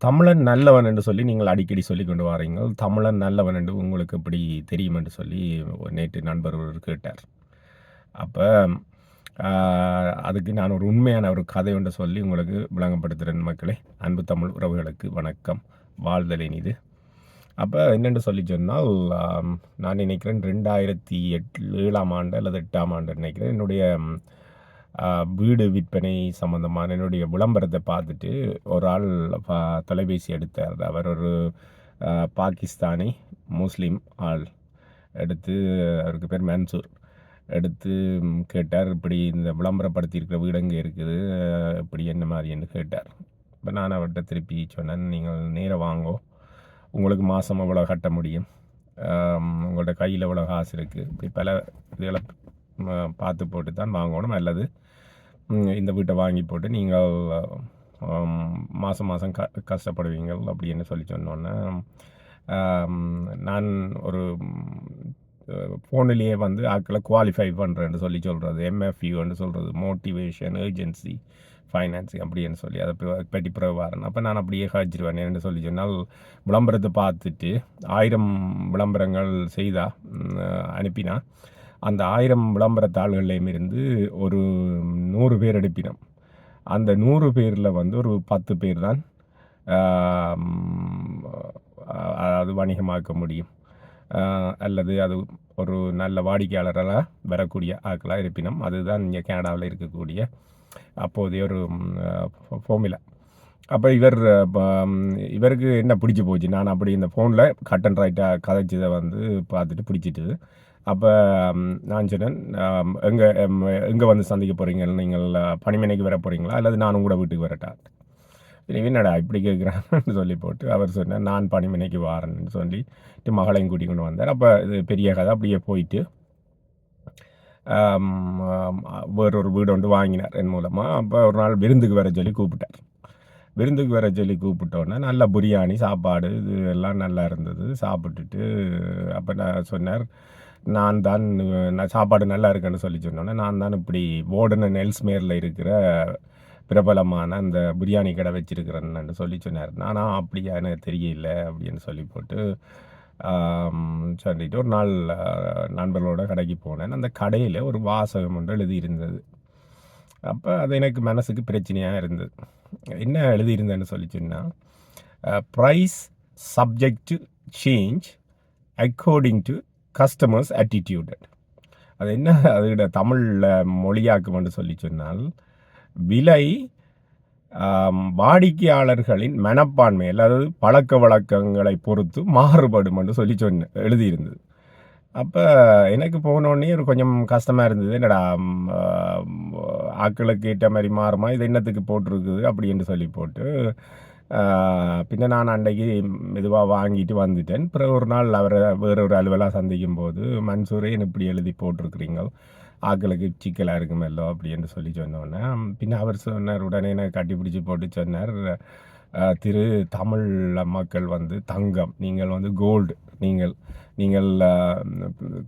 தமிழன் நல்லவன் என்று சொல்லி நீங்கள் அடிக்கடி சொல்லிக் கொண்டு வாரீங்கள். தமிழன் நல்லவன் என்று உங்களுக்கு எப்படி தெரியும் என்று சொல்லி நேற்று நண்பர் ஒருவர் கேட்டார். அப்ப அதுக்கு நான் ஒரு உண்மையான ஒரு கதை ஒன்றை சொல்லி உங்களுக்கு விளங்கப்படுத்துகிறேன் மக்களே. அன்பு தமிழ் உறவுகளுக்கு வணக்கம். வாழ்தலை இது. அப்போ என்னென்று சொல்லி சொன்னால், நான் நினைக்கிறேன் 2007ஆம் ஆண்டு அல்லது 8ஆம் ஆண்டு நினைக்கிறேன், என்னுடைய வீடு விற்பனை சம்பந்தமான என்னுடைய விளம்பரத்தை பார்த்துட்டு ஒரு ஆள் தொலைபேசி எடுத்தார். அவர் ஒரு பாகிஸ்தானி முஸ்லீம் ஆள் எடுத்து, அவருக்கு பேர் மன்சூர், எடுத்து கேட்டார், இப்படி இந்த விளம்பரப்படுத்தியிருக்கிற வீடு எங்கே இருக்குது, இப்படி என்ன மாதிரின்னு கேட்டார். இப்போ நான் அவர்கிட்ட திருப்பி சொன்னேன், நீங்கள் நேராக வாங்கோ, உங்களுக்கு மாதம் எவ்வளோ கட்ட முடியும், உங்களோட கையில் எவ்வளோ காசு இருக்குது, இப்படி பல இதுகளை பார்த்து போட்டு தான் வாங்கணும், அல்லது இந்த வீட்டை வாங்கி போட்டு நீங்கள் மாதம் மாதம் கஷ்டப்படுவீங்க அப்படின்னு சொல்லி சொன்னோன்னே, நான் ஒரு ஃபோனிலேயே வந்து ஆட்களை குவாலிஃபை பண்ணுறேன்னு சொல்லி சொல்கிறது, எம்எஃப்யூன்னு சொல்கிறது, மோட்டிவேஷன் ஏஜென்சி ஃபைனான்சிங் அப்படின்னு சொல்லி அதை பற்றி பிரவாரன். அப்போ நான் அப்படியே காய்ச்சிருவேன் என்று சொல்லி சொன்னால், விளம்பரத்தை பார்த்துட்டு 1000 விளம்பரங்கள் செய்தா அனுப்பினா, அந்த 1000 விளம்பரத்தாள்கள்லேயும் இருந்து ஒரு 100 பேர் எடுப்பினோம். அந்த 100 பேரில் வந்து ஒரு 10 பேர் தான் அது வணிகமாக்க முடியும், அல்லது அது ஒரு நல்ல வாடிக்கையாளராக வரக்கூடிய ஆட்களாக இருப்பினோம். அதுதான் இங்கே கனடாவில் இருக்கக்கூடிய அப்போதைய ஒரு ஃபார்முலா. அப்போ இவருக்கு என்ன பிடிச்சி போச்சு, நான் அப்படி இந்த ஃபோனில் கட் அண்ட் ரைட்டாக கதைச்சதை வந்து பார்த்துட்டு பிடிச்சிட்டு, அப்போ நான் சொன்னேன், எங்கே வந்து சந்திக்க போகிறீங்க, நீங்கள் பணிமனைக்கு வர போகிறீங்களா அல்லது நானும் கூட வீட்டுக்கு வரட்டா, என்னடா இப்படி கேட்குறான்னு சொல்லி போட்டு அவர் சொன்னார், நான் பணிமனைக்கு வாரேன்னு சொல்லிட்டு மகளையும் கூட்டி கொண்டு வந்தார். அப்போ இது பெரிய கதை அப்படியே போயிட்டு வேறொரு வீடு ஒன்று வாங்கினார் என் மூலமாக. அப்போ ஒரு நாள் விருந்துக்கு வர சொல்லி கூப்பிட்டார். விருந்துக்கு வர சொல்லி கூப்பிட்டோன்னே நல்ல பிரியாணி சாப்பாடு இது எல்லாம் நல்லா இருந்தது. சாப்பிட்டுட்டு அப்போ நான் சொன்னார், நான் சாப்பாடு நல்லா இருக்குன்னு சொல்லி சொன்னோன்னே, நான் தான் இப்படி ஓடுன நெல்ஸ்மேரில் இருக்கிற பிரபலமான அந்த பிரியாணி கடை வச்சிருக்கிறேன்னு சொல்லி சொன்னார். நானா அப்படியா, எனக்கு தெரியல அப்படின்னு சொல்லி போட்டு சொல்லிட்டு ஒரு நாள் நண்பர்களோட கடைக்கு போனேன். அந்த கடையில் ஒரு வாசகம் ஒன்று எழுதியிருந்தது. அப்போ அது எனக்கு மனசுக்கு பிரச்சனையாக இருந்தது. என்ன எழுதியிருந்தேன்னு சொல்லி சொன்னால், price subject to change according to customers attitude. அது என்ன, அதோட தமிழில் மொழியாக்குமென்று சொல்லி சொன்னால், விலை வாடிக்கையாளர்களின் மனப்பான்மை அதாவது பழக்க வழக்கங்களை பொறுத்து மாறுபடும் என்று சொல்லி எழுதியிருந்தது. அப்போ எனக்கு போனோடனே ஒரு கொஞ்சம் கஷ்டமாக இருந்தது, என்னடா ஆட்களுக்கு ஏற்ற மாதிரி மாறுமா, இது என்னத்துக்கு போட்டிருக்குது அப்படின்னு சொல்லி போட்டு, பின்ன நான் அன்றைக்கு மெதுவாக வாங்கிட்டு வந்துட்டேன். பிறகு ஒரு நாள் அவரை வேறொரு அலுவலாக சந்திக்கும் போது, மன்சூரே இப்படி எழுதி போட்டிருக்கிறீங்க, ஆக்களுக்கு சிக்கலாக இருக்குமல்லோ அப்படின்னு சொல்லி சொன்னோன்னே, பின்ன அவர் சொன்னார், உடனே எனக்கு கட்டிப்பிடிச்சி போட்டு சொன்னார், திரு தமிழ் மக்கள் வந்து தங்கம், நீங்கள் வந்து கோல்டு, நீங்கள்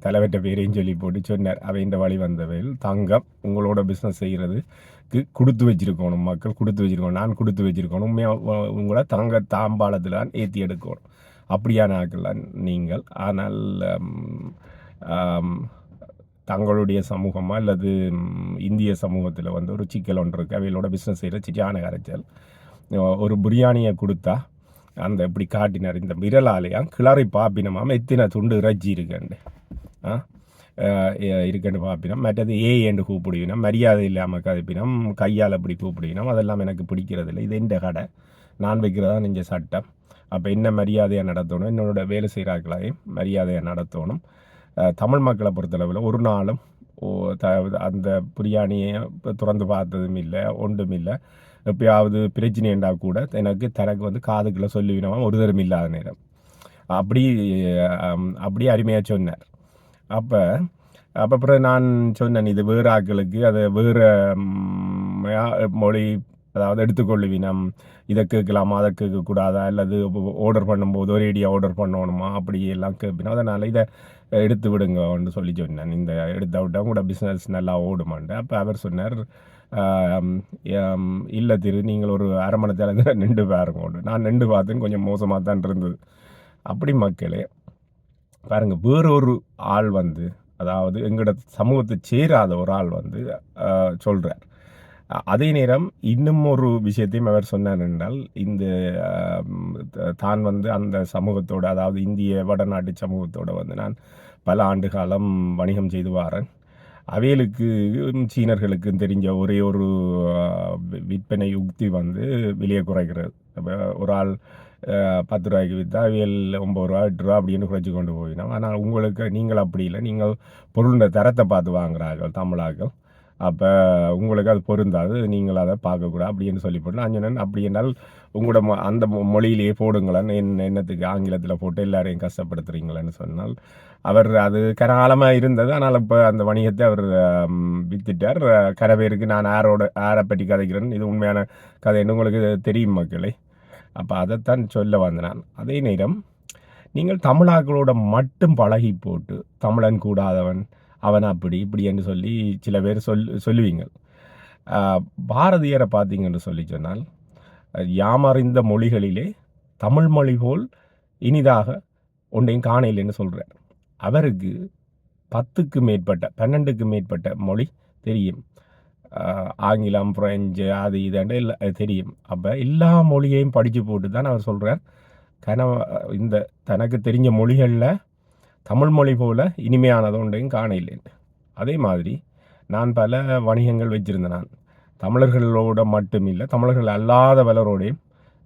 தலைவற்ற பேரையும் சொல்லி போட்டு சொன்னார். அவை இந்த வழி வந்தவையில் தங்கம், உங்களோட பிஸ்னஸ் செய்கிறதுக்கு கொடுத்து வச்சுருக்கணும், மக்கள் கொடுத்து வச்சுருக்கணும், நான் கொடுத்து வச்சுருக்கணும், உண்மையாக உங்களை தாம்பாளத்தில் தான் ஏற்றி எடுக்கணும், அப்படியான ஆக்கள் நீங்கள். ஆனால் தங்களுடைய சமூகமாக அல்லது இந்திய சமூகத்தில் வந்து ஒரு சிக்கல் ஒன்று இருக்குது, அவைகளோட பிஸ்னஸ் செய்கிற சிட்டியான கரைச்சல். ஒரு பிரியாணியை கொடுத்தா அந்த இப்படி காட்டினார், இந்த விரலாலையாக கிளறி பாப்பினமாம் எத்தனை துண்டு இறைச்சி இருக்குண்டு இருக்குன்னு பாப்பினோம். மற்றது என்று கூப்பிடுவினோம், மரியாதை இல்லாமல் கதைப்பினோம், கையால் அப்படி கூப்பிடுவினோம், அதெல்லாம் எனக்கு பிடிக்கிறது இல்லை. இது எந்த கடை, நான் வைக்கிறதா நெஞ்ச சட்டம். அப்போ என்ன மரியாதையாக நடத்தணும், என்னோட வேலை செய்கிறாக்களையும் மரியாதையாக நடத்தணும். தமிழ் மக்களை பொறுத்தளவில் ஒரு நாளும் அந்த பிரியாணியை திறந்து பார்த்ததும் இல்லை, ஒன்றும் இல்லை. எப்பயாவது பிரச்சனை என்றால் கூட தனக்கு வந்து காதுக்குள்ளே சொல்லிவினோம் ஒரு தரம் இல்லாத நேரம், அப்படி அருமையாக சொன்னார். அப்போ பிறகு நான் சொன்னேன், இது வேறு ஆக்களுக்கு அது வேறு மொழி, அதாவது எடுத்துக்கொள்ளுவினம், இதை கேட்கலாமா அதை கேட்கக்கூடாதா, அல்லது ஆர்டர் பண்ணும்போது ஒரேடியாக ஆர்டர் பண்ணணுமா, அப்படியெல்லாம் கேட்பினோம். அதனால் இதை எடுத்து விடுங்கன்னு சொல்லி சொன்னேன். இந்த எடுத்த விட்டால் கூட பிஸ்னஸ் நல்லா ஓடுமாண்டு. அப்போ அவர் சொன்னார், இல்லை திரு நீங்கள் ஒரு அரை மணி நேரத்தில் நின்று பாருங்க. நான் நின்று பார்த்தேன்னு கொஞ்சம் மோசமாக தான் இருந்தது. அப்படி மக்களே பாருங்கள், வேறொரு ஆள் வந்து, அதாவது எங்களோட சமூகத்தை சேராத ஒரு ஆள் வந்து சொல்கிறார். அதே நேரம் இன்னும் ஒரு விஷயத்தையும் அவர் சொன்னார் என்றால், இந்த தான் வந்து அந்த சமூகத்தோட, அதாவது இந்திய வடநாட்டு சமூகத்தோட வந்து நான் பல ஆண்டு காலம் வணிகம் செய்து வாரேன். அவைகளுக்கு சீனர்களுக்கும் தெரிஞ்ச ஒரே ஒரு விற்பனை யுக்தி வந்து விலையை குறைக்கிறது. அப்போ ஒரு ஆள் 10 ரூபாய்க்கு விற்றா அவியல் 9 ரூபா 8 ரூபா அப்படின்னு குறைச்சி கொண்டு போயினோம். ஆனால் உங்களுக்கு நீங்கள் அப்படி இல்லை, நீங்கள் பொருளின் தரத்தை பார்த்து வாங்குகிறார்கள் தமிழாக்கள். அப்போ உங்களுக்கு அது பொருந்தாது, நீங்கள் அதை பார்க்கக்கூடாது அப்படின்னு சொல்லி போட்டு நான் சொன்னேன், அப்படி என்னால் உங்களோட அந்த மொழியிலேயே போடுங்களேன்னு என்னத்துக்கு ஆங்கிலத்தில் போட்டு எல்லாரையும் கஷ்டப்படுத்துறீங்களேன்னு சொன்னால், அவர் அது கனகாலமாக இருந்தது. ஆனால் இப்போ அந்த வணிகத்தை அவர் வித்துட்டார். கரை பேருக்கு நான் யாரை பற்றி கதைக்கிறேன்னு, இது உண்மையான கதைன்னு உங்களுக்கு தெரியும் மக்களே. அப்போ அதைத்தான் சொல்ல வந்தேன் நான். அதே நேரம் நீங்கள் தமிழாக்களோட மட்டும் பழகி போட்டு தமிழன் கூடாதவன் அவன் அப்படி இப்படி என்று சொல்லி சில பேர் சொல்லுவீங்க. பாரதியரை பார்த்தீங்கன்னு சொல்லி சொன்னால், யாமறிந்த மொழிகளிலே தமிழ் மொழி போல் இனிதாக ஒன்றையும் காணையில்லைன்னு சொல்கிறார். அவருக்கு 10க்கு மேற்பட்ட 12க்கு மேற்பட்ட மொழி தெரியும். ஆங்கிலம், பிரெஞ்சு, அது இதுண்டு எல்லாம் தெரியும். அப்போ எல்லா மொழியையும் படித்து போட்டு தான் அவர் சொல்கிறார், இந்த தனக்கு தெரிஞ்ச மொழிகளில் தமிழ் மொழி போல் இனிமையானது ஒன்றையும் காணையில்லைன்னு. அதே மாதிரி நான் பல வணிகங்கள் வச்சுருந்தேன். நான் தமிழர்களோட மட்டும் இல்லை, தமிழர்கள் அல்லாத பலரோடையும்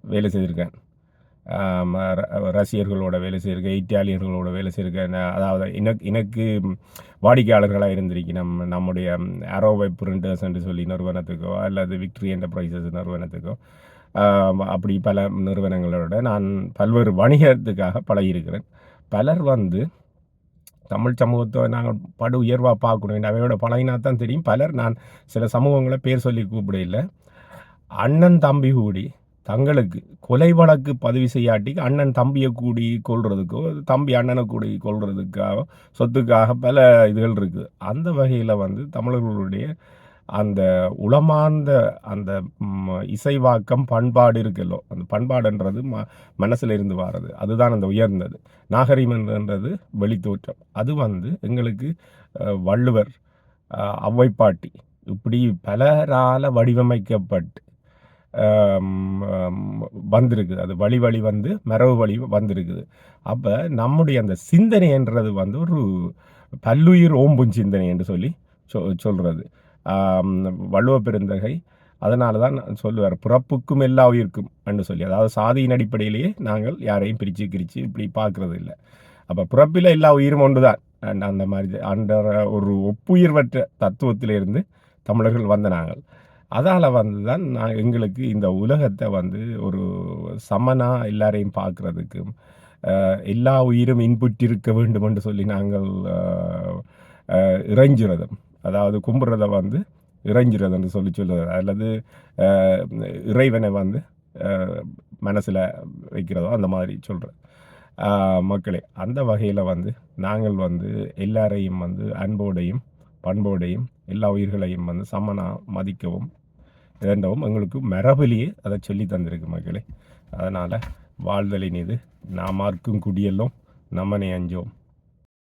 வேலை செய்திருக்கேன். ரஷ்யர்களோட வேலை செய்திருக்கேன், இத்தாலியர்களோட வேலை செய்திருக்கேன். அதாவது எனக்கு வாடிக்கையாளர்களாக இருந்திருக்கு. நம்முடைய அரோவை பிரிண்டர்ஸ் என்று சொல்லி நிறுவனத்துக்கோ அல்லது விக்ட்ரி என்டர்பிரைசஸ் நிறுவனத்துக்கோ அப்படி பல நிறுவனங்களோட நான் பல்வேறு வணிகத்துக்காக பழகியிருக்கிறேன். பலர் வந்து தமிழ் சமூகத்தை நாங்கள் படு உயர்வாக பார்க்கணும், அவையோட பழகினா தான் தெரியும். பலர், நான் சில சமூகங்களை பேர் சொல்லி கூப்பிட இல்லை, அண்ணன் தம்பி கூடி தங்களுக்கு கொலை வழக்கு பதிவு செய்யாட்டி அண்ணன் தம்பியை கூடி கொள்றதுக்கோ தம்பி அண்ணனை கூடி கொள்றதுக்காக சொத்துக்காக பல இதுகள் இருக்குது. அந்த வகையில் வந்து தமிழர்களுடைய அந்த உளமார்ந்த அந்த இசைவாக்கம் பண்பாடு இருக்குல்லோ, அந்த பண்பாடுன்றது மனசில் இருந்து வாரது, அதுதான் அந்த உயர்ந்தது. நாகரிகம்ன்றது வெளித்தோற்றம். அது வந்து எங்களுக்கு வள்ளுவர், ஔவைப்பாட்டி இப்படி பலரால் வடிவமைக்கப்பட்டு வந்திருக்குது. அது வழி வந்து மரபு வழி வந்திருக்குது. அப்போ நம்முடைய அந்த சிந்தனைன்றது வந்து ஒரு பல்லுயிர் ஓம்பும் சிந்தனை என்று சொல்லி சொல்கிறது வள்ளுவ பெருந்தகை. அதனால தான் சொல்லுவார், பிறப்புக்கும் எல்லா உயிருக்கும் என்று சொல்லி. அதாவது சாதியின் அடிப்படையிலேயே நாங்கள் யாரையும் பிரித்து இப்படி பார்க்கறது இல்லை. அப்போ பிறப்பில் எல்லா உயிரும் ஒன்று தான் அந்த மாதிரி அந்த ஒரு ஒப்புயிர்வற்ற தத்துவத்திலிருந்து தமிழர்கள் வந்த நாங்கள். அதால் வந்து தான் எங்களுக்கு இந்த உலகத்தை வந்து ஒரு சமனாக எல்லாரையும் பார்க்குறதுக்கும் எல்லா உயிரும் இன்புற்றிருக்க வேண்டும் என்று சொல்லி நாங்கள் இறைஞ்சுறதும், அதாவது கும்புறதை வந்து இறைஞ்சுறதுன்னு சொல்லி சொல்லுறது, அல்லது இறைவனை வந்து மனசில் வைக்கிறதோ அந்த மாதிரி சொல்கிறேன் மக்களே. அந்த வகையில் வந்து நாங்கள் வந்து எல்லாரையும் வந்து அன்போடையும் பண்போடையும் எல்லா உயிர்களையும் வந்து சமனாக மதிக்கவும் இரண்டவும் எங்களுக்கு மரபிலேயே அதை சொல்லி தந்திருக்கு மக்களே. அதனால் வாழ்தலின் இது நாமார்க்கும் குடியெல்லாம் நம்மனை அஞ்சோம்.